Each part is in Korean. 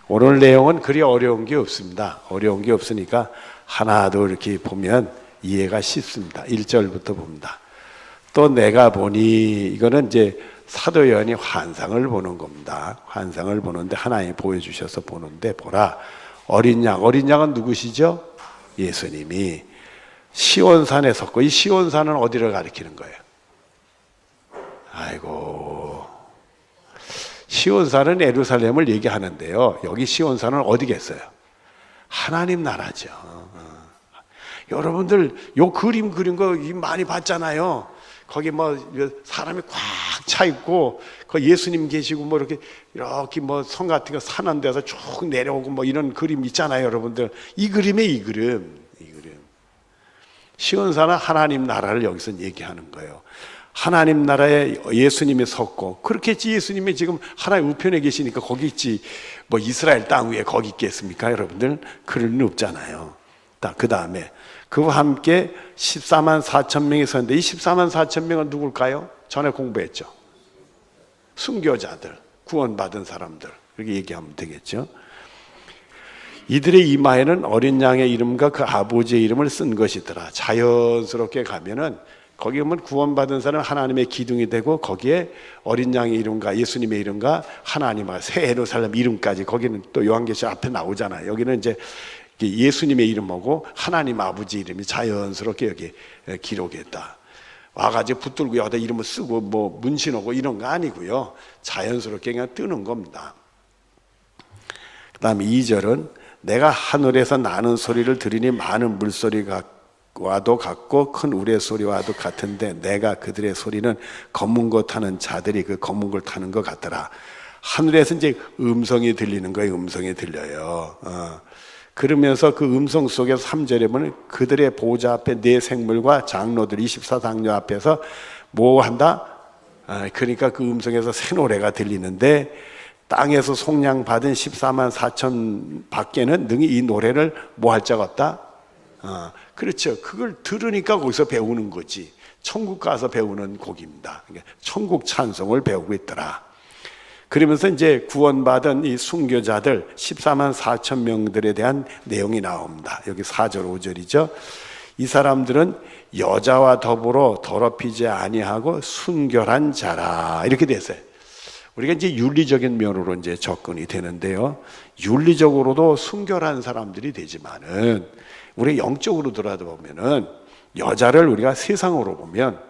오늘 내용은 그리 어려운 게 없습니다. 어려운 게 없으니까 하나도 이렇게 보면 이해가 쉽습니다. 1절부터 봅니다. 또 내가 보니, 이거는 이제 사도 요한이 환상을 보는 겁니다. 환상을 보는데 하나님이 보여주셔서 보는데, 보라 어린 양은 누구시죠? 예수님이 시온산에 섰고, 이 시온산은 어디를 가리키는 거예요? 아이고, 시온산은 예루살렘을 얘기하는데요, 여기 시온산은 어디겠어요? 하나님 나라죠. 여러분들 요 그림 그린 거 많이 봤잖아요. 거기 뭐 사람이 꽉 차 있고, 그 예수님 계시고 뭐 이렇게 뭐 성 같은 거 산한 데서 쭉 내려오고 뭐 이런 그림 있잖아요, 여러분들. 이 그림에 이 그림. 시온산은 하나님 나라를 여기서 얘기하는 거예요. 하나님 나라에 예수님이 섰고, 그렇겠지. 예수님이 지금 하나님 우편에 계시니까 거기 있지. 뭐 이스라엘 땅 위에 거기 있겠습니까, 여러분들? 그럴 리 없잖아요. 그 다음에 그와 함께 14만 4천 명이 섰는데, 이 14만 4천 명은 누굴까요? 전에 공부했죠. 순교자들, 구원받은 사람들, 이렇게 얘기하면 되겠죠. 이들의 이마에는 어린 양의 이름과 그 아버지의 이름을 쓴 것이더라. 자연스럽게 가면은 거기 보면 구원받은 사람은 하나님의 기둥이 되고, 거기에 어린 양의 이름과 예수님의 이름과 하나님과 새 예루살렘 이름까지, 거기는 또 요한계시록 앞에 나오잖아요. 여기는 이제 예수님의 이름하고 하나님 아버지 이름이 자연스럽게 여기 기록했다. 와가지고 붙들고 여기다 이름을 쓰고 뭐 문신하고 이런 거 아니고요, 자연스럽게 그냥 뜨는 겁니다. 그 다음에 2절은 내가 하늘에서 나는 소리를 들으니 많은 물소리와도 같고 큰 우레소리와도 같은데, 내가 그들의 소리는 검은 거 타는 자들이 그 검은 걸 타는 것 같더라. 하늘에서 이제 음성이 들리는 거예요. 음성이 들려요. 그러면서 그 음성 속에서 3절에 보면 그들의 보좌 앞에 네 생물과 장로들 24장로 앞에서 뭐 한다? 그러니까 그 음성에서 새 노래가 들리는데, 땅에서 속량 받은 14만 4천 밖에는 능히 이 노래를 뭐 할 자가 없다? 그렇죠. 그걸 들으니까 거기서 배우는 거지. 천국 가서 배우는 곡입니다. 그러니까 천국 찬송을 배우고 있더라. 그러면서 이제 구원받은 이 순교자들 14만 4천 명들에 대한 내용이 나옵니다. 여기 4절 5절이죠. 이 사람들은 여자와 더불어 더럽히지 아니하고 순결한 자라, 이렇게 됐어요. 우리가 이제 윤리적인 면으로 이제 접근이 되는데요, 윤리적으로도 순결한 사람들이 되지만은 우리 영적으로 돌아보면은 여자를 우리가 세상으로 보면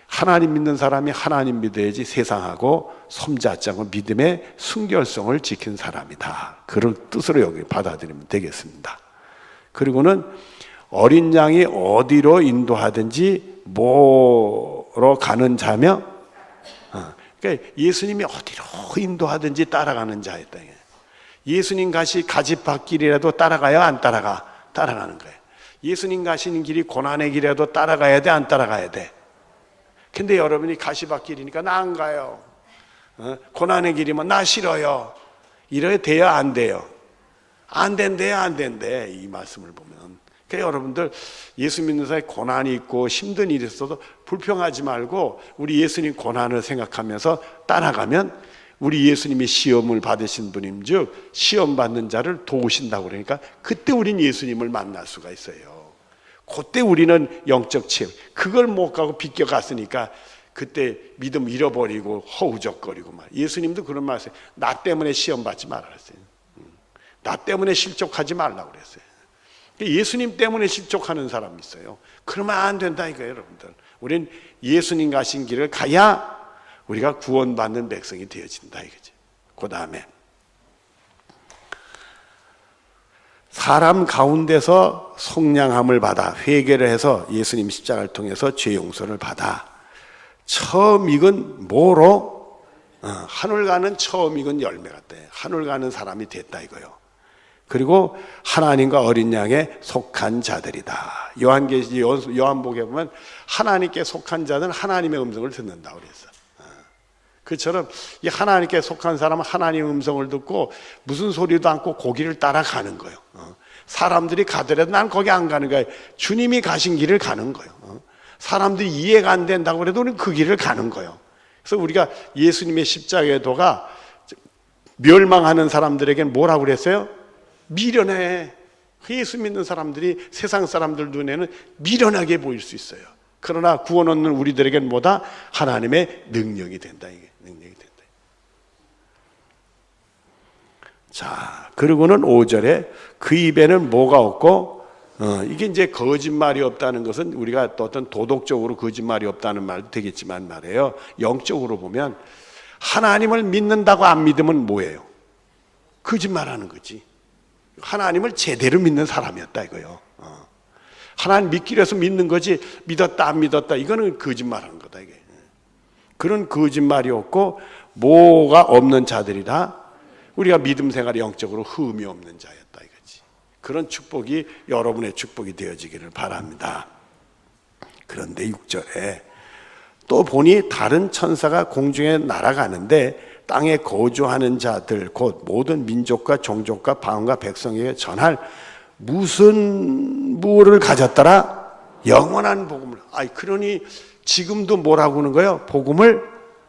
하나님 믿는 사람이 하나님 믿어야지 세상하고 섬잡지 않고 믿음의 순결성을 지킨 사람이다, 그런 뜻으로 여기 받아들이면 되겠습니다. 그리고는 어린 양이 어디로 인도하든지 뭐로 가는 자며, 그러니까 예수님이 어디로 인도하든지 따라가는 자였다. 예수님 가시밭길이라도 따라가요, 안 따라가? 따라가는 거예요. 예수님 가시는 길이 고난의 길이라도 따라가야 돼, 안 따라가야 돼? 근데 여러분이 가시밭길이니까 나 안 가요. 고난의 길이면 나 싫어요. 이래야 돼요, 안 돼요? 안 된대요, 안 된대. 이 말씀을 보면. 그러니까 여러분들 예수 믿는 사람이 고난이 있고 힘든 일이 있어도 불평하지 말고 우리 예수님 고난을 생각하면서 따라가면, 우리 예수님이 시험을 받으신 분인 즉 시험 받는 자를 도우신다고 그러니까 그때 우린 예수님을 만날 수가 있어요. 그때 우리는 영적 체험, 그걸 못 가고 비껴갔으니까 그때 믿음 잃어버리고 허우적거리고 말. 예수님도 그런 말씀, 나 때문에 시험 받지 말라 그랬어요. 나 때문에 실족하지 말라고 그랬어요. 예수님 때문에 실족하는 사람이 있어요. 그러면 안 된다 이거예요, 여러분들. 우린 예수님 가신 길을 가야 우리가 구원받는 백성이 되어진다 이거죠. 그 다음에 사람 가운데서 속량함을 받아 회개를 해서 예수님 십자가를 통해서 죄 용서를 받아 처음 익은 뭐로? 하늘 가는 처음 익은 열매 같대. 하늘 가는 사람이 됐다 이거요. 그리고 하나님과 어린 양에 속한 자들이다. 요한복에 보면 하나님께 속한 자는 하나님의 음성을 듣는다고 그랬어. 그처럼 이 하나님께 속한 사람은 하나님의 음성을 듣고 무슨 소리도 않고 고기를 따라가는 거예요. 사람들이 가더라도 난 거기 안 가는 거예요. 주님이 가신 길을 가는 거예요. 사람들이 이해가 안 된다고 해도 우리는 그 길을 가는 거예요. 그래서 우리가 예수님의 십자가의 도가 멸망하는 사람들에게는 뭐라고 그랬어요? 미련해. 예수 믿는 사람들이 세상 사람들 눈에는 미련하게 보일 수 있어요. 그러나 구원 얻는 우리들에게는 뭐다? 하나님의 능력이 된다. 이게 능력이 된다. 자, 그리고는 5절에 그 입에는 뭐가 없고, 이게 이제 거짓말이 없다는 것은 우리가 또 어떤 도덕적으로 거짓말이 없다는 말도 되겠지만 말이에요. 영적으로 보면 하나님을 믿는다고 안 믿으면 뭐예요? 거짓말하는 거지. 하나님을 제대로 믿는 사람이었다 이거요. 하나님 믿기로 해서 믿는 거지 믿었다 안 믿었다 이거는 거짓말하는 거다 이게. 그런 거짓말이 없고 뭐가 없는 자들이라 우리가 믿음 생활이 영적으로 흠이 없는 자였다 이거지. 그런 축복이 여러분의 축복이 되어지기를 바랍니다. 그런데 6절에 또 보니 다른 천사가 공중에 날아가는데 땅에 거주하는 자들 곧 모든 민족과 종족과 방언과 백성에게 전할 무엇을 가졌더라? 영원한 복음을. 그러니 지금도 뭐라고 하는 거예요? 복음을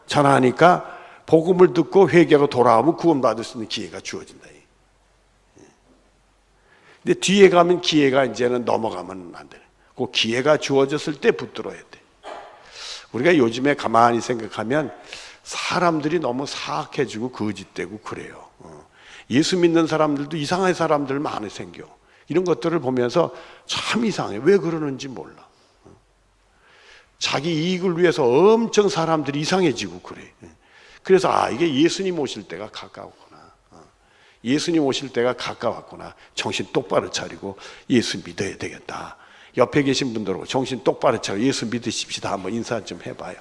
전하니까 복음을 듣고 회개하고 돌아오면 구원받을 수 있는 기회가 주어진다. 근데 뒤에 가면 기회가 이제는 넘어가면 안 돼. 그 기회가 주어졌을 때 붙들어야 돼. 우리가 요즘에 가만히 생각하면 사람들이 너무 사악해지고 거짓되고 그래요. 예수 믿는 사람들도 이상한 사람들 많이 생겨. 이런 것들을 보면서 참 이상해. 왜 그러는지 몰라. 자기 이익을 위해서 엄청 사람들이 이상해지고 그래. 그래서 이게 예수님 오실 때가 가까웠구나. 예수님 오실 때가 가까웠구나. 정신 똑바로 차리고 예수 믿어야 되겠다. 옆에 계신 분들하고 정신 똑바로 차리고 예수 믿으십시다. 한번 인사 좀 해봐요.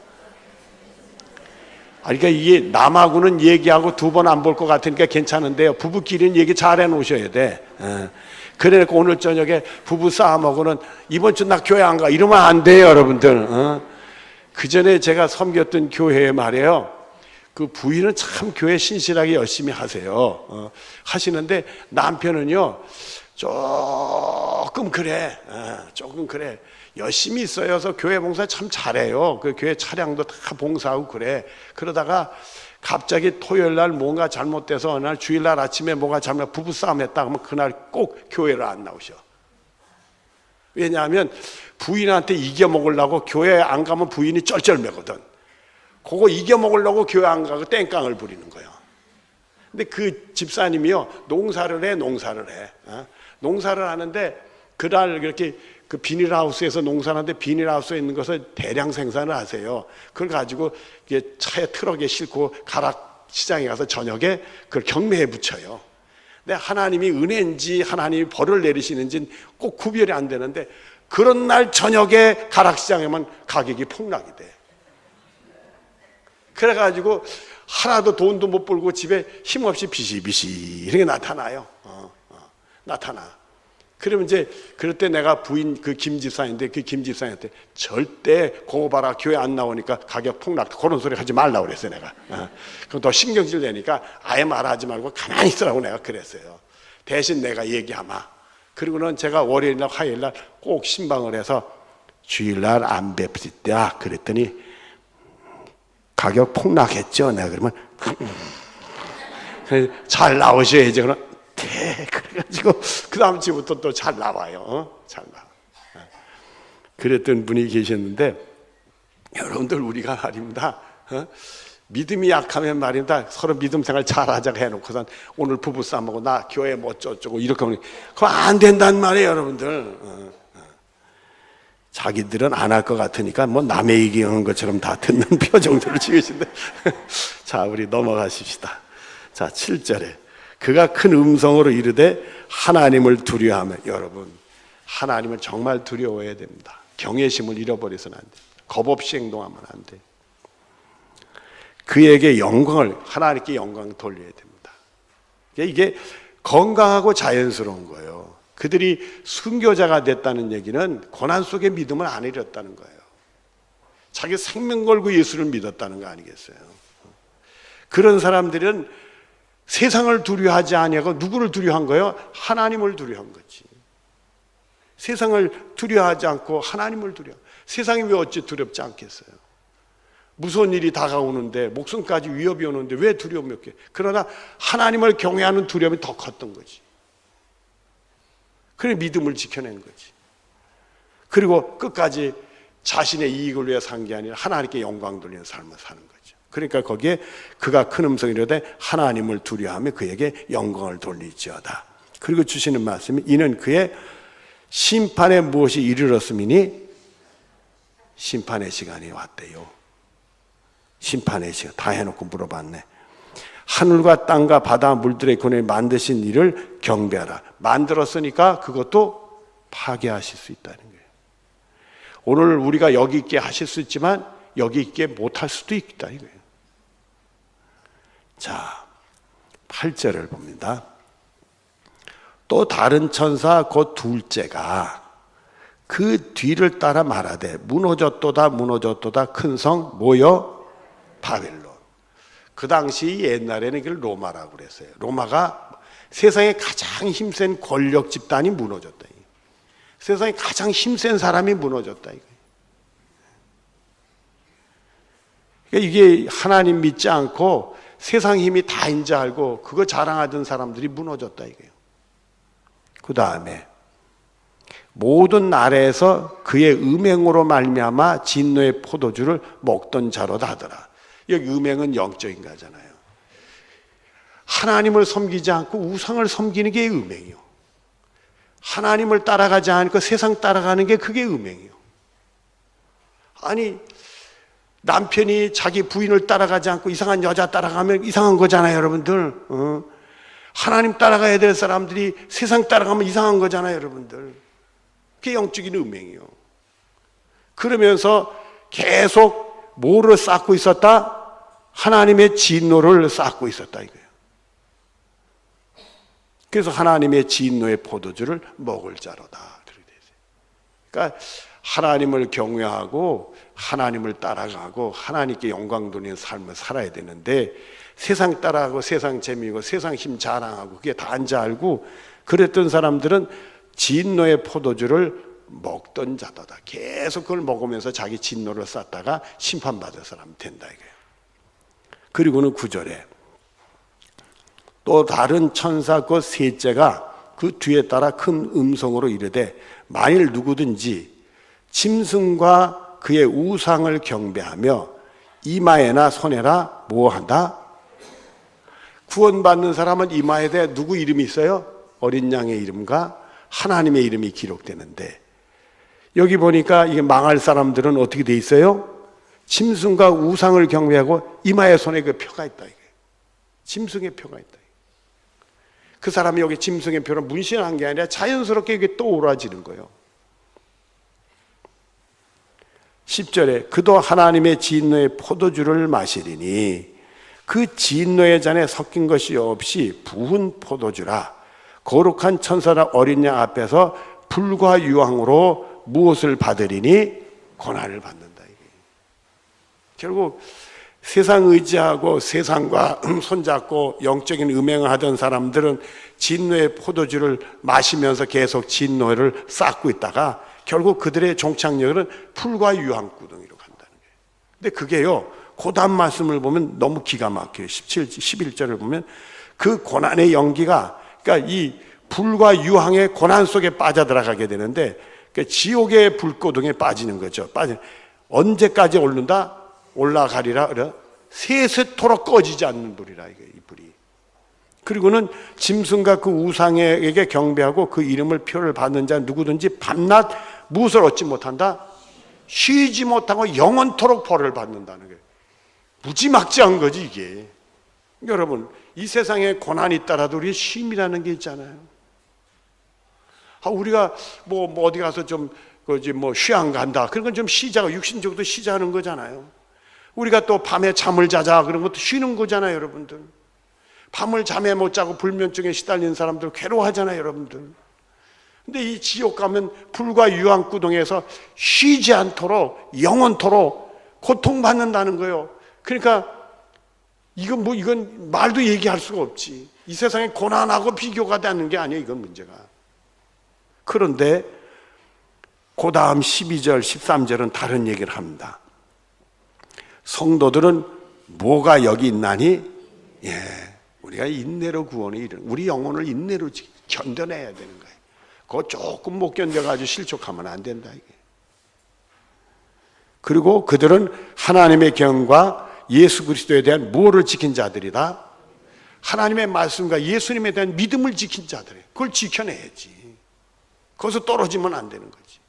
그러니까 이게 남하고는 얘기하고 두 번 안 볼 것 같으니까 괜찮은데요. 부부끼리는 얘기 잘 해놓으셔야 돼. 그래놓고 오늘 저녁에 부부 싸움하고는 이번 주 나 교회 안 가 이러면 안 돼요, 여러분들. 그 전에 제가 섬겼던 교회에 말이에요. 그 부인은 참 교회 신실하게 열심히 하세요. 하시는데 남편은요 조금 그래. 열심히 있어서 교회 봉사 참 잘해요. 그 교회 차량도 다 봉사하고 그래. 그러다가 갑자기 토요일 날 뭔가 잘못돼서 어느 날 주일 날 아침에 뭐가 잘못 부부싸움 했다 하면 그날 꼭 교회를 안 나오셔. 왜냐하면 부인한테 이겨먹으려고 교회 안 가면 부인이 쩔쩔매거든. 그거 이겨먹으려고 교회 안 가고 땡깡을 부리는 거예요. 근데 그 집사님이요 농사를 해. 농사를 하는데 그날 그렇게 그 비닐하우스에서 농사하는데 비닐하우스에 있는 것을 대량 생산을 하세요. 그걸 가지고 차에 트럭에 싣고 가락 시장에 가서 저녁에 그걸 경매에 붙여요. 근데 하나님이 은혜인지 하나님이 벌을 내리시는지 꼭 구별이 안 되는데 그런 날 저녁에 가락 시장에만 가격이 폭락이 돼. 그래가지고 하나도 돈도 못 벌고 집에 힘없이 비시비시 이렇게 나타나요. 나타나. 그러면 이제 그럴 때 내가 부인 그 김집사인데 그 김집사한테 절대 그거 봐라 교회 안 나오니까 가격 폭락 그런 소리 하지 말라고 그랬어요 내가. 그럼 더 신경질 내니까 아예 말하지 말고 가만히 있으라고 내가 그랬어요. 대신 내가 얘기하마. 그리고는 제가 월요일날 화요일날 꼭 신방을 해서 주일날 안 뵙시다 그랬더니 가격 폭락했죠. 내가 그러면 잘 나오셔야지. 그럼 그래가지고 그 다음 주부터 또 잘 나와요. 잘 나와. 그랬던 분이 계셨는데 여러분들 우리가 말입니다. 믿음이 약하면 말입니다. 서로 믿음 생활 잘하자고 해놓고선 오늘 부부싸움하고 나 교회 뭐 어쩌고 이렇게 하면 그거 안 된단 말이에요, 여러분들. 자기들은 안 할 것 같으니까 뭐 남의 얘기하는 것처럼 다 듣는 표정들을 지으신데 자, 우리 넘어가십시다. 자, 7절에 그가 큰 음성으로 이르되 하나님을 두려워하며 여러분 하나님을 정말 두려워해야 됩니다. 경외심을 잃어버려서는 안 됩니다. 겁 없이 행동하면 안 돼요. 그에게 영광을 하나님께 영광을 돌려야 됩니다. 이게 건강하고 자연스러운 거예요. 그들이 순교자가 됐다는 얘기는 고난 속에 믿음을 안 잃었다는 거예요. 자기 생명 걸고 예수를 믿었다는 거 아니겠어요? 그런 사람들은 세상을 두려워하지 아니하고 누구를 두려워한 거예요? 하나님을 두려워한 거지. 세상을 두려워하지 않고 하나님을 두려워. 세상이 왜 어찌 두렵지 않겠어요? 무서운 일이 다가오는데, 목숨까지 위협이 오는데 왜 두려움이 없게? 그러나 하나님을 경외하는 두려움이 더 컸던 거지. 그래 믿음을 지켜낸 거지. 그리고 끝까지 자신의 이익을 위해 산 게 아니라 하나님께 영광 돌리는 삶을 사는 거죠. 그러니까 거기에 그가 큰 음성이 이르되 하나님을 두려워하며 그에게 영광을 돌리지어다. 그리고 주시는 말씀이 이는 그의 심판에 무엇이 이르렀음이니 심판의 시간이 왔대요. 심판의 시간 다 해놓고 물어봤네. 하늘과 땅과 바다 물들의 권에 만드신 이를 경배하라. 만들었으니까 그것도 파괴하실 수 있다는 거예요. 오늘 우리가 여기 있게 하실 수 있지만 여기 있게 못할 수도 있다 이거예요. 자, 8절을 봅니다. 또 다른 천사 곧 둘째가 그 뒤를 따라 말하되 무너졌도다 무너졌도다 큰 성 뭐여? 바벨론. 그 당시 옛날에는 이걸 로마라고 그랬어요. 로마가 세상에 가장 힘센 권력 집단이 무너졌다. 세상에 가장 힘센 사람이 무너졌다. 그러니까 이게 하나님 믿지 않고 세상 힘이 다인 줄 알고 그거 자랑하던 사람들이 무너졌다 이거예요. 그 다음에 모든 나라에서 그의 음행으로 말미암아 진노의 포도주를 먹던 자로다 하더라. 여기 음행은 영적인 거잖아요. 하나님을 섬기지 않고 우상을 섬기는 게 음행이요. 하나님을 따라가지 않고 세상 따라가는 게 그게 음행이요. 아니 남편이 자기 부인을 따라가지 않고 이상한 여자 따라가면 이상한 거잖아요, 여러분들. 하나님 따라가야 될 사람들이 세상 따라가면 이상한 거잖아요, 여러분들. 그게 영적인 음행이요. 그러면서 계속 뭐를 쌓고 있었다? 하나님의 진노를 쌓고 있었다 이거예요. 그래서 하나님의 진노의 포도주를 먹을 자로다. 그러니까 하나님을 경외하고 하나님을 따라가고 하나님께 영광 돌리는 삶을 살아야 되는데 세상 따라가고 세상 재미고 세상 힘 자랑하고 그게 다 안 줄 알고 그랬던 사람들은 진노의 포도주를 먹던 자도다. 계속 그걸 먹으면서 자기 진노를 쌓다가 심판받을 사람이 된다 이거예요. 그리고는 9절에 또 다른 천사 그 셋째가 그 뒤에 따라 큰 음성으로 이르되 만일 누구든지 짐승과 그의 우상을 경배하며 이마에나 손에나 뭐한다? 구원받는 사람은 이마에 대해 누구 이름이 있어요? 어린 양의 이름과 하나님의 이름이 기록되는데 여기 보니까 이게 망할 사람들은 어떻게 돼 있어요? 짐승과 우상을 경배하고 이마에 손에 그 표가 있다 이게. 짐승의 표가 있다. 그 사람이 여기 짐승의 표를 문신한 게 아니라 자연스럽게 이게 떠오르지는 거예요. 10절에 그도 하나님의 진노의 포도주를 마시리니 그 진노의 잔에 섞인 것이 없이 부은 포도주라. 거룩한 천사나 어린 양 앞에서 불과 유황으로 무엇을 받으리니 고난을 받는다. 이게. 결국 세상 의지하고 세상과 손잡고 영적인 음행을 하던 사람들은 진노의 포도주를 마시면서 계속 진노를 쌓고 있다가 결국 그들의 종착역은 풀과 유황구덩이로 간다는 거예요. 근데 그게요, 그 다음 말씀을 보면 너무 기가 막혀요. 11절을 보면 그 고난의 연기가, 그러니까 이 불과 유황의 고난 속에 빠져들어가게 되는데, 그러니까 지옥의 불고동에 빠지는 거죠. 언제까지 오른다? 올라가리라. 그래? 세세토록 꺼지지 않는 불이라, 이게 이 불이. 그리고는 짐승과 그 우상에게 경배하고 그 이름을 표를 받는 자 누구든지 밤낮 무엇을 얻지 못한다? 쉬지 못하고 영원토록 벌을 받는다는 거예요. 무지막지한 거지 이게. 여러분, 이 세상에 고난이 있더라도 우리 쉼이라는 게 있잖아요. 우리가 뭐 어디 가서 좀 휴양 간다, 그런 건 좀 쉬자고, 육신적으로 쉬자는 거잖아요. 우리가 또 밤에 잠을 자자, 그런 것도 쉬는 거잖아요, 여러분들. 밤을 잠에 못 자고 불면증에 시달리는 사람들 괴로워하잖아요, 여러분들. 근데 이 지옥 가면 불과 유황구덩이에서 쉬지 않도록 영원토록 고통받는다는 거예요. 그러니까 이건 말도 얘기할 수가 없지. 이 세상에 고난하고 비교가 되는 게 아니에요, 이건 문제가. 그런데 그 다음 12절, 13절은 다른 얘기를 합니다. 성도들은 뭐가 여기 있나니? 예, 우리가 인내로 구원에 이르는, 우리 영혼을 인내로 견뎌내야 되는 거예요. 그거 조금 못 견뎌가지고 실족하면 안 된다 이게. 그리고 그들은 하나님의 경과 예수 그리스도에 대한 무엇을 지킨 자들이다? 하나님의 말씀과 예수님에 대한 믿음을 지킨 자들이에요. 그걸 지켜내야지. 거기서 떨어지면 안 되는 거지.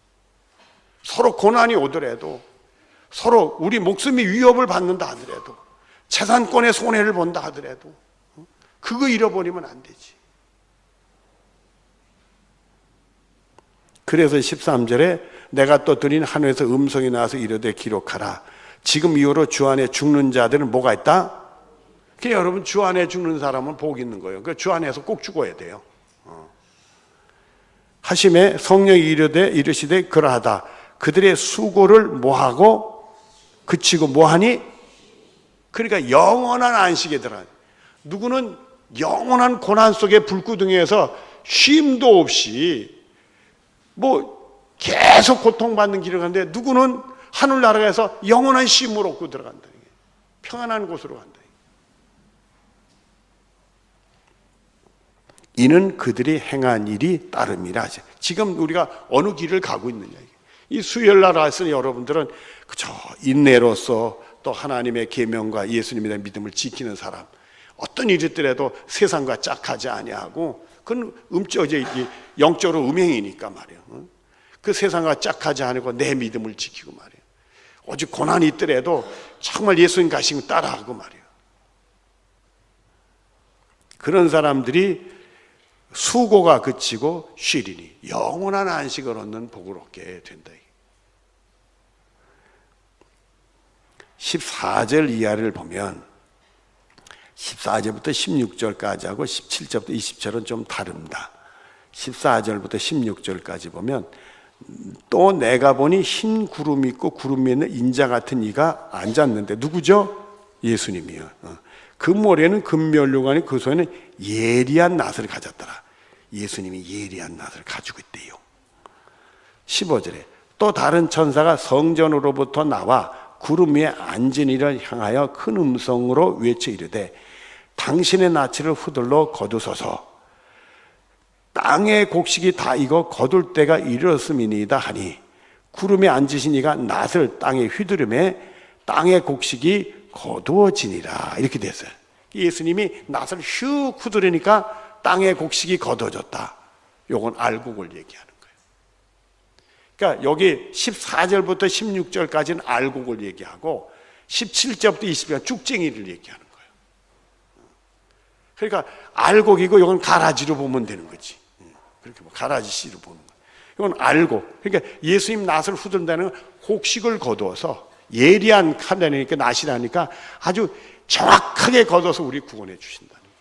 서로 고난이 오더라도, 서로 우리 목숨이 위협을 받는다 하더라도, 재산권의 손해를 본다 하더라도 그거 잃어버리면 안 되지. 그래서 13절에 내가 또 들은 하늘에서 음성이 나와서 이르되 기록하라. 지금 이후로 주 안에 죽는 자들은 뭐가 있다? 그러니까 여러분, 주 안에 죽는 사람은 복 있는 거예요. 그 주 안에서 꼭 죽어야 돼요. 하심에 성령이 이르시되 그러하다. 그들의 수고를 뭐하고 그치고 뭐하니? 그러니까 영원한 안식에 들어가. 누구는 영원한 고난 속에 불구덩이에서 쉼도 없이 뭐 계속 고통받는 길을 가는데, 누구는 하늘나라에서 영원한 쉼을 얻고 들어간다. 평안한 곳으로 간다. 이는 그들이 행한 일이 따름이라. 지금 우리가 어느 길을 가고 있느냐. 이 수요일날 와서 여러분들은 그저 인내로서 또 하나님의 계명과 예수님에 대한 믿음을 지키는 사람, 어떤 일이 있더라도 세상과 짝하지 아니하고, 그건 영적으로 음행이니까 말이에요. 그 세상과 짝하지 않고 내 믿음을 지키고 말이에요. 오직 고난이 있더라도 정말 예수님 가신 거 따라하고 말이에요. 그런 사람들이 수고가 그치고 쉬리니 영원한 안식을 얻는 복을 얻게 된다. 14절 이하를 보면 14절부터 16절까지 하고 17절부터 20절은 좀 다릅니다. 14절부터 16절까지 보면 또 내가 보니 흰 구름이 있고 구름 위에 있는 인자 같은 이가 앉았는데, 누구죠? 예수님이요. 그 모래는 금면류관이, 그 손에는 예리한 낫을 가졌더라. 예수님이 예리한 낫을 가지고 있대요. 15절에 또 다른 천사가 성전으로부터 나와 구름 위에 앉은 이를 향하여 큰 음성으로 외쳐 이르되 당신의 나치를 후들러 거두소서. 땅의 곡식이 다 익어 거둘 때가 이르렀음이니이다 하니, 구름에 앉으신 이가 낫을 땅에 휘두르매 땅의 곡식이 거두어지니라. 이렇게 됐어요. 예수님이 낫을 슉 후두르니까 땅의 곡식이 거두어졌다. 요건 알곡을 얘기하는 거예요. 그러니까 여기 14절부터 16절까지는 알곡을 얘기하고 17절부터 20절 쭉쟁이를 얘기하는 거예요. 그러니까 알곡이고 이건 가라지로 보면 되는 거지. 그렇게 뭐 가라지 씨로 보는 거예요. 이건 알곡. 그러니까 예수님 낫을 후든다는 곡식을 거두어서, 예리한 칼날이니까 낫이라니까 아주 정확하게 거둬서 우리 구원해 주신다는 거예요.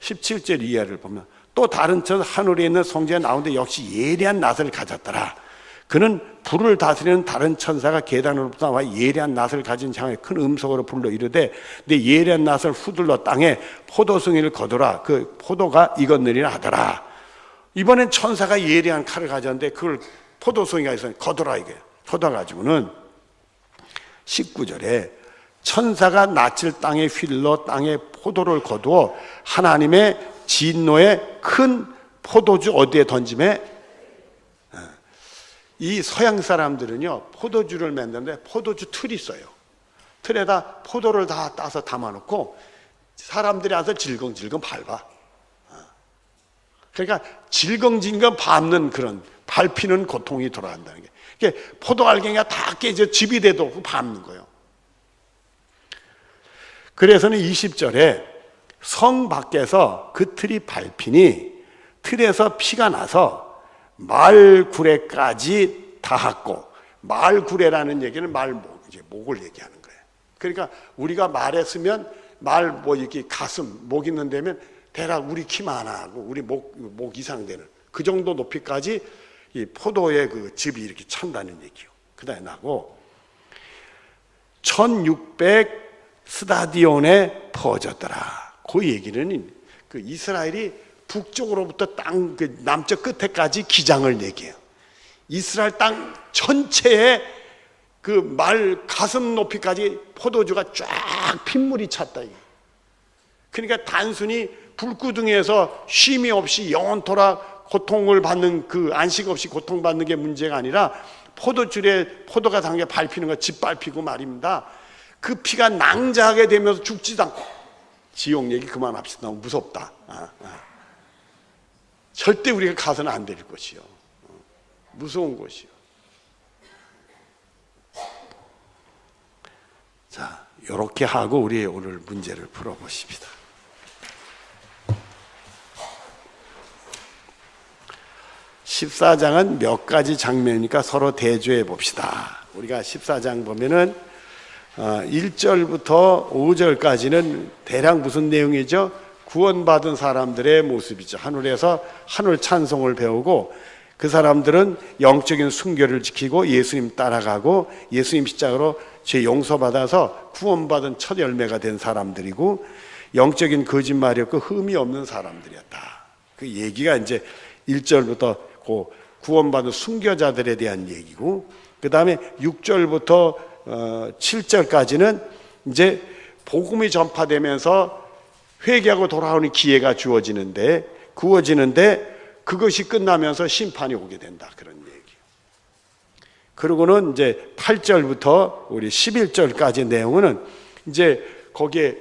17절 이하를 보면 또 다른 천 하늘에 있는 성전에 나오는데 역시 예리한 낫을 가졌더라. 그는 불을 다스리는 다른 천사가 계단으로부터 나와 예리한 낫을 가진 장에 큰 음성으로 불러 이르되 내 예리한 낫을 후들러 땅에 포도송이를 거두라. 그 포도가 익었느니라 하더라. 이번엔 천사가 예리한 칼을 가졌는데 그걸 포도송이가 있어 거두라 이게. 거둬가지고는 19절에 천사가 낯을 땅에 휠러 땅에 포도를 거두어 하나님의 진노의 큰 포도주 어디에 던짐에, 이 서양 사람들은요 포도주를 만드는데 포도주 틀이 있어요. 틀에다 포도를 다 따서 담아놓고 사람들이 와서 질겅질겅 밟아. 그러니까 질겅질겅 밟는 그런 밟히는 고통이 돌아간다는 게, 이게 포도 알갱이가 다 깨져 집이 돼도 밟는 거예요. 그래서는 20절에 성 밖에서 그 틀이 밟히니 틀에서 피가 나서 말구레까지 닿았고, 말구레라는 얘기는 말목, 이제 목을 얘기하는 거예요. 그러니까 우리가 말에 쓰면 말 뭐 이렇게 가슴, 목 있는 데면 대략 우리 키만 하고 우리 목 이상 되는 그 정도 높이까지 이 포도의 그 즙이 이렇게 찬다는 얘기요. 그 다음에 나고 1600 스타디온에 퍼졌더라. 그 얘기는 그 이스라엘이 북쪽으로부터 땅 그 남쪽 끝에까지 기장을 얘기해요. 이스라엘 땅 전체에 그 말 가슴 높이까지 포도주가 쫙 핏물이 찼다. 그러니까 단순히 불구덩이에서 쉼이 없이 영원토록 고통을 받는, 그 안식 없이 고통받는 게 문제가 아니라 포도줄에 포도가 담겨 밟히는 거 짓밟히고 말입니다. 그 피가 낭자하게 되면서 죽지도 않고. 지옥 얘기 그만합시다. 너무 무섭다. 절대 우리가 가서는 안 될 것이요. 무서운 것이요. 자, 이렇게 하고 우리 오늘 문제를 풀어보십니다. 14장은 몇 가지 장면이니까 서로 대조해 봅시다. 우리가 14장 보면은 1절부터 5절까지는 대략 무슨 내용이죠? 구원받은 사람들의 모습이죠. 하늘에서 하늘 찬송을 배우고 그 사람들은 영적인 순결을 지키고 예수님 따라가고 예수님 십자가로 죄 용서받아서 구원받은 첫 열매가 된 사람들이고 영적인 거짓말이 없고 흠이 없는 사람들이었다. 그 얘기가 이제 1절부터 그 구원받은 순교자들에 대한 얘기고, 그 다음에 6절부터 7절까지는 이제 복음이 전파되면서 회개하고 돌아오는 기회가 주어지는데 그것이 끝나면서 심판이 오게 된다. 그런 얘기예요. 그리고는 이제 8절부터 우리 11절까지 내용은 이제 거기에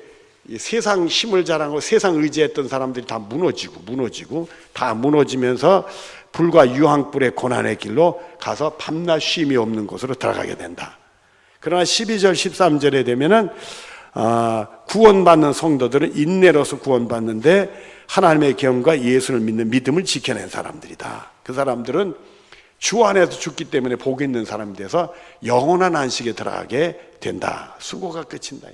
세상 힘을 자랑하고 세상 의지했던 사람들이 다 무너지고 다 무너지면서 불과 유황불의 고난의 길로 가서 밤낮 쉼이 없는 곳으로 들어가게 된다. 그러나 12절 13절에 되면은 구원받는 성도들은 인내로서 구원받는데 하나님의 경과 예수를 믿는 믿음을 지켜낸 사람들이다. 그 사람들은 주 안에서 죽기 때문에 복 있는 사람이 돼서 영원한 안식에 들어가게 된다. 수고가 끝인다.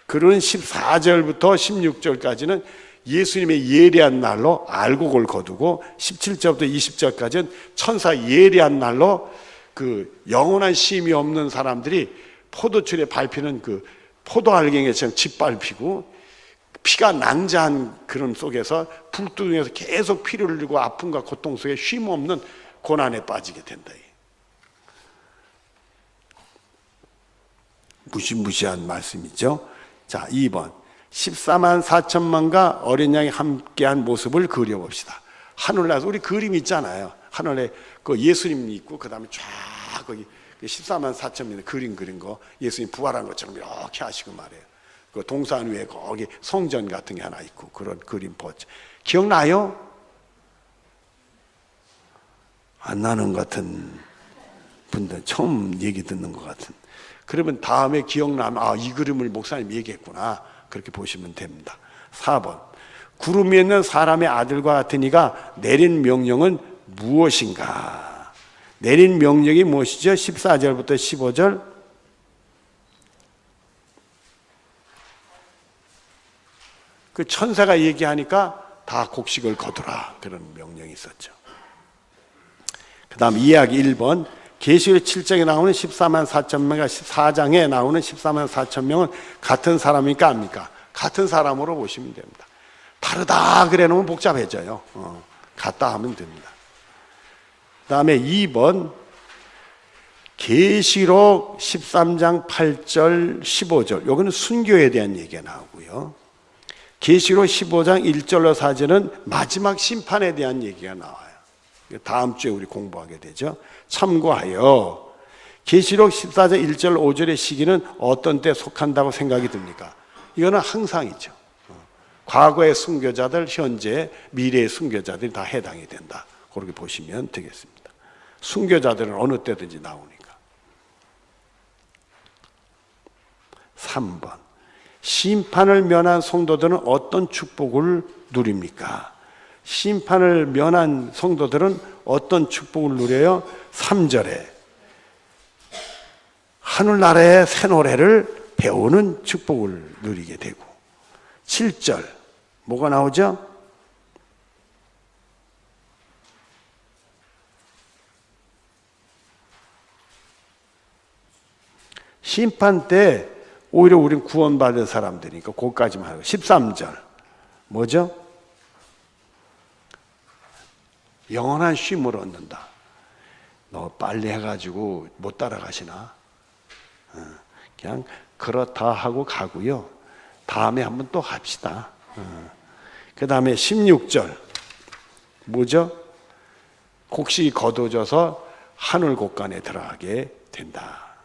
그런 14절부터 16절까지는 예수님의 예리한 날로 알곡을 거두고 17절부터 20절까지는 천사 예리한 날로 그 영원한 쉼이 없는 사람들이 포도줄에 밟히는 그 포도알갱이처럼 짓밟히고 피가 낭자한 그런 속에서 불두둥에서 계속 피를 흘리고 아픔과 고통 속에 쉼 없는 고난에 빠지게 된다. 무시무시한 말씀이죠. 자, 2번 14만 4천만과 어린 양이 함께한 모습을 그려봅시다. 하늘나라에서 우리 그림 있잖아요. 하늘에 그 예수님이 있고 그 다음에 쫙 거기 14만 4천명의 그림 그린 거 예수님 부활한 것처럼 이렇게 하시고 말해요. 그 동산 위에 거기 성전 같은 게 하나 있고 그런 그림 보죠. 기억나요? 안 나는 것 같은 분들 처음 얘기 듣는 것 같은. 그러면 다음에 기억나면 이 그림을 목사님 얘기했구나. 그렇게 보시면 됩니다. 4번 구름 위에 있는 사람의 아들과 같은 이가 내린 명령은 무엇인가? 내린 명령이 무엇이죠? 14절부터 15절 그 천사가 얘기하니까 다 곡식을 거두라 그런 명령이 있었죠. 그 다음 이야기 1번 계시록 7장에 나오는 14만 4천 명과 4장에 나오는 14만 4천 명은 같은 사람입니까? 아닙니까? 같은 사람으로 보시면 됩니다. 다르다 그래 놓으면 복잡해져요. 같다 하면 됩니다. 그 다음에 2번 계시록 13장 8절 15절 요거는 순교에 대한 얘기가 나오고요. 계시록 15장 1절로 4절은 마지막 심판에 대한 얘기가 나와요. 다음 주에 우리 공부하게 되죠. 참고하여 계시록 14장 1절 5절의 시기는 어떤 때 속한다고 생각이 듭니까? 이거는 항상이죠. 과거의 순교자들, 현재, 미래의 순교자들이 다 해당이 된다. 그렇게 보시면 되겠습니다. 순교자들은 어느 때든지 나오니까. 3번 심판을 면한 성도들은 어떤 축복을 누립니까? 심판을 면한 성도들은 어떤 축복을 누려요? 3절에 하늘나라의 새 노래를 배우는 축복을 누리게 되고 7절 뭐가 나오죠? 심판 때 오히려 우리는 구원받은 사람들이니까 그것까지만 하고 13절 뭐죠? 영원한 쉼을 얻는다. 너무 빨리 해가지고 못 따라가시나? 그냥 그렇다 하고 가고요. 다음에 한번 또 합시다. 그 다음에 16절 뭐죠? 곡식이 거둬져서 하늘 곳간에 들어가게 된다.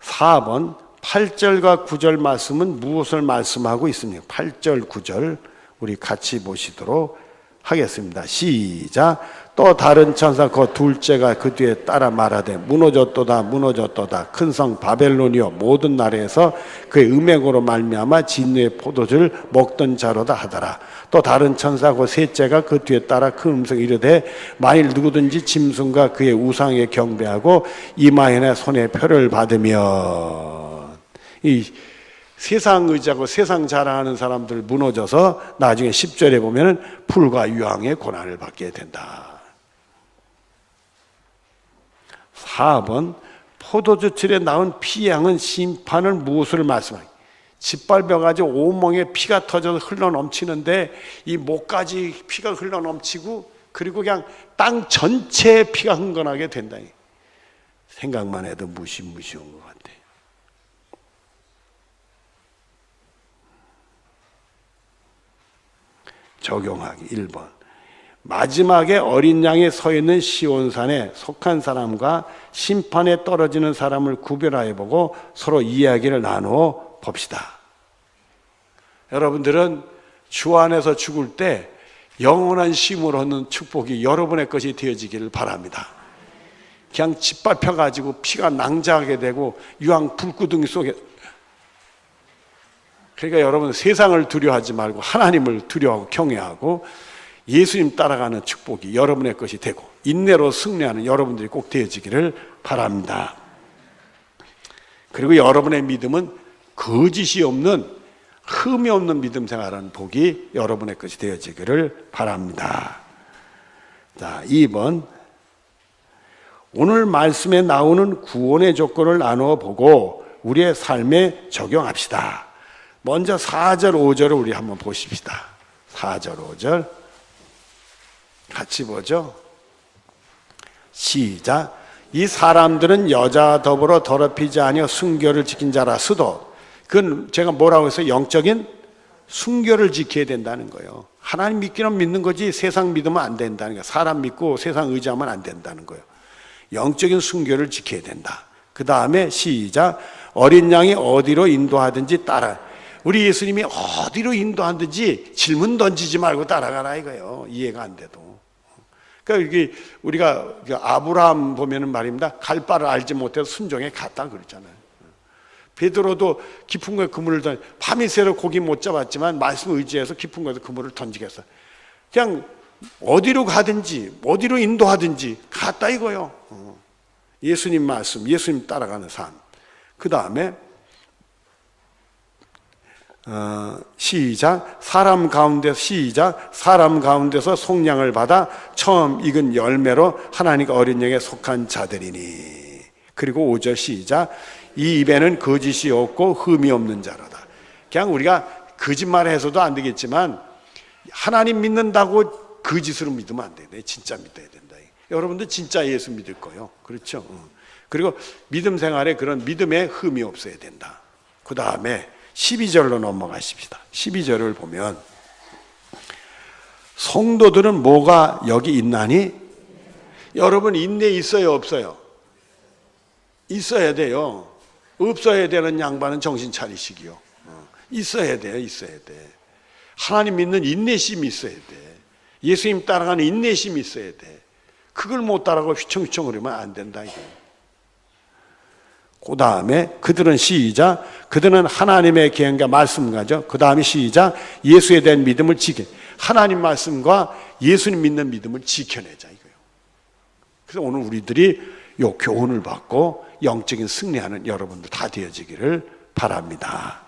4번 8절과 9절 말씀은 무엇을 말씀하고 있습니까? 8절 9절 우리 같이 보시도록 하겠습니다. 시작. 또 다른 천사 그 둘째가 그 뒤에 따라 말하되 무너졌도다 무너졌도다 큰 성 바벨론이여 모든 나라에서 그의 음행으로 말미암아 진노의 포도주를 먹던 자로다 하더라. 또 다른 천사 그 셋째가 그 뒤에 따라 큰 음성이 이르되 만일 누구든지 짐승과 그의 우상에 경배하고 이마에나 손에 표를 받으면 이 세상 의지하고 세상 자랑하는 사람들 무너져서 나중에 10절에 보면은 풀과 유황의 고난을 받게 된다. 4번 포도주 틀에 나온 피양은 심판을 무엇을 말씀하니? 짓밟혀가지고 온몸에 피가 터져서 흘러넘치는데 이 목까지 피가 흘러넘치고 그리고 그냥 땅 전체에 피가 흥건하게 된다. 생각만 해도 무시무시한 것 같아. 적용하기 1번 마지막에 어린 양이 서 있는 시온산에 속한 사람과 심판에 떨어지는 사람을 구별하여 보고 서로 이야기를 나누어 봅시다. 여러분들은 주 안에서 죽을 때 영원한 쉼을 얻는 축복이 여러분의 것이 되어지기를 바랍니다. 그냥 짓밟혀가지고 피가 낭자하게 되고 유황 불구덩이 속에, 그러니까 여러분 세상을 두려워하지 말고 하나님을 두려워하고 경외하고 예수님 따라가는 축복이 여러분의 것이 되고 인내로 승리하는 여러분들이 꼭 되어지기를 바랍니다. 그리고 여러분의 믿음은 거짓이 없는 흠이 없는 믿음 생활하는 복이 여러분의 것이 되어지기를 바랍니다. 자, 2번 오늘 말씀에 나오는 구원의 조건을 나누어 보고 우리의 삶에 적용합시다. 먼저 4절 5절을 우리 한번 보십시다. 4절 5절 같이 보죠. 시작. 이 사람들은 여자 더불어 더럽히지 아니하여 순교를 지킨 자라 스도. 그건 제가 뭐라고 해서 영적인 순교를 지켜야 된다는 거예요. 하나님 믿기는 믿는 거지 세상 믿으면 안 된다는 거예요. 사람 믿고 세상 의지하면 안 된다는 거예요. 영적인 순교를 지켜야 된다. 그 다음에 시작. 어린 양이 어디로 인도하든지 따라. 우리 예수님이 어디로 인도하든지 질문 던지지 말고 따라가라 이거예요. 이해가 안 돼도. 그러니까 이게 우리가 아브라함 보면은 말입니다. 갈 바를 알지 못해서 순종에 갔다 그랬잖아요. 베드로도 깊은 곳에 그물을 던져 밤이 새로 고기 못 잡았지만 말씀 의지해서 깊은 곳에 그물을 던지겠어. 그냥 어디로 가든지 어디로 인도하든지 갔다 이거요. 예수님 말씀, 예수님 따라가는 삶. 그 다음에 시작. 사람 가운데서 속량을 받아 처음 익은 열매로 하나님과 어린 양에 속한 자들이니. 그리고 5절 시작. 이 입에는 거짓이 없고 흠이 없는 자로다. 그냥 우리가 거짓말해서도 안 되겠지만 하나님 믿는다고 거짓으로 믿으면 안 돼. 진짜 믿어야 된다. 여러분들 진짜 예수 믿을 거요. 그렇죠? 그리고 믿음 생활에 그런 믿음에 흠이 없어야 된다. 그 다음에 12절로 넘어가십시다. 12절을 보면 성도들은 뭐가 여기 있나니? 여러분 인내 있어요 없어요? 있어야 돼요. 없어야 되는 양반은 정신 차리시기요. 있어야 돼요. 있어야 돼. 하나님 믿는 인내심이 있어야 돼. 예수님 따라가는 인내심이 있어야 돼. 그걸 못 따라가고 휘청휘청 그러면 안 된다 이거. 그 다음에 그들은 시작. 그들은 하나님의 계명과 말씀과죠. 그 다음에 시작. 예수에 대한 믿음을 지켜. 하나님 말씀과 예수님 믿는 믿음을 지켜내자 이거예요. 그래서 오늘 우리들이 요 교훈을 받고 영적인 승리하는 여러분들 다 되어지기를 바랍니다.